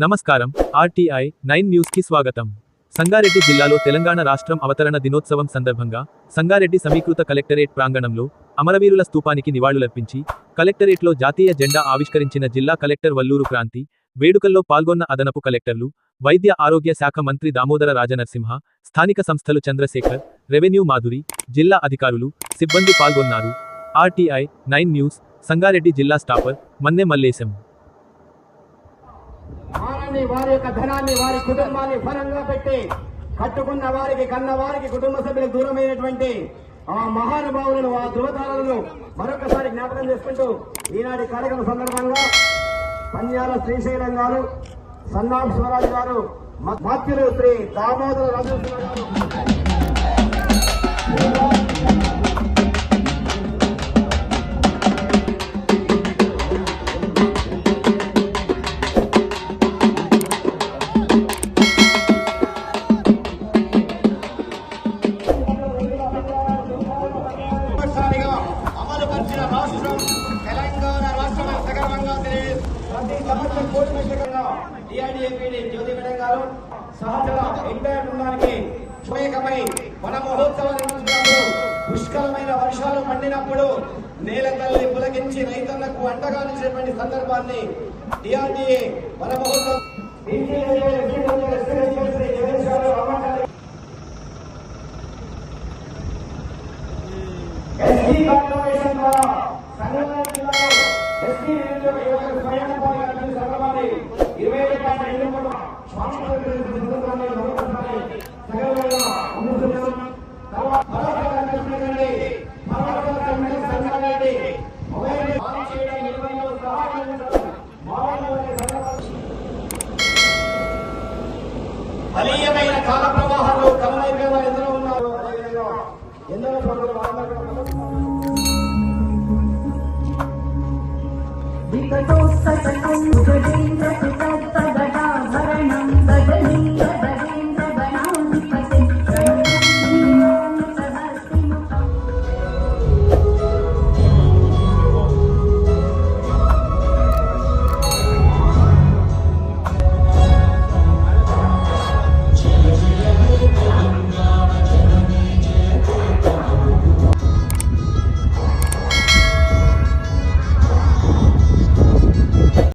నమస్కారం. RTI 9 news కి స్వాగతం. సంగారెడ్డి జిల్లాలో తెలంగాణ రాష్ట్రం అవతరణ దినోత్సవం సందర్భంగా సంగారెడ్డి సమీకృత కలెక్టరేట్ ప్రాంగణంలో అమరవీరుల స్తూపానికి నివాళులర్పించి కలెక్టరేట్లో జాతీయ జెండా ఆవిష్కరించిన జిల్లా కలెక్టర్ వల్లూరు క్రాంతి. వేడుకల్లో పాల్గొన్న అదనపు కలెక్టర్లు, వైద్య ఆరోగ్య శాఖ మంత్రి దామోదర రాజనరసింహ, స్థానిక సంస్థలు చంద్రశేఖర్, రెవెన్యూ మాధురి, జిల్లా అధికారులు, సిబ్బంది పాల్గొన్నారు. ఆర్టీఐ 9 న్యూస్, సంగారెడ్డి జిల్లా స్టాఫర్ మన్నె మల్లేశం. వారి యొక్క ధనాన్ని వారి కుటుంబాన్ని ఫలంగా పెట్టి కట్టుకున్న వారికి కన్న వారికి కుటుంబ సభ్యులకు దూరమైనటువంటి ఆ మహానుభావులను ఆ ధృవతారాలను మరొకసారి జ్ఞాపకం చేసుకుంటూ ఈనాటి కార్యక్రమం సందర్భంగా పంజాల శ్రీశైలం గారు, సన్నాం స్వరాజ్ గారు, మాత్యులు శ్రీ దామోదర రాజనరసింహ గారు అమలుపరిచిన రాష్ట్రం తెలంగాణ రాష్ట్రం సగర్వంగా ప్రతి సంవత్సరం డిఐడిఎంపీడి జ్యోతి మేడం గారు సహచర ఎంటైర్ బృందానికి శుభేకమై వన మహోత్సవాలు నిర్వహించినప్పుడు పుష్కలమైన వర్షాలు పండినప్పుడు నేల తల్లి పులకించి రైతులకు అండగా నిలిచినటువంటి సందర్భాన్ని డిఆర్డీఏ వన మహోత్సవం ఎస్టీ కార్పొరేషన్ ద్వారా సంగారెడ్డి జిల్లాలో ఎస్టీ స్వయం ఉపాధి సంఘాన్ని 20.23 బలీయమైన కాల ప్రవాహాలు కమలైపోయేలా ఎందరో ఉన్నారు. ఎందరో Because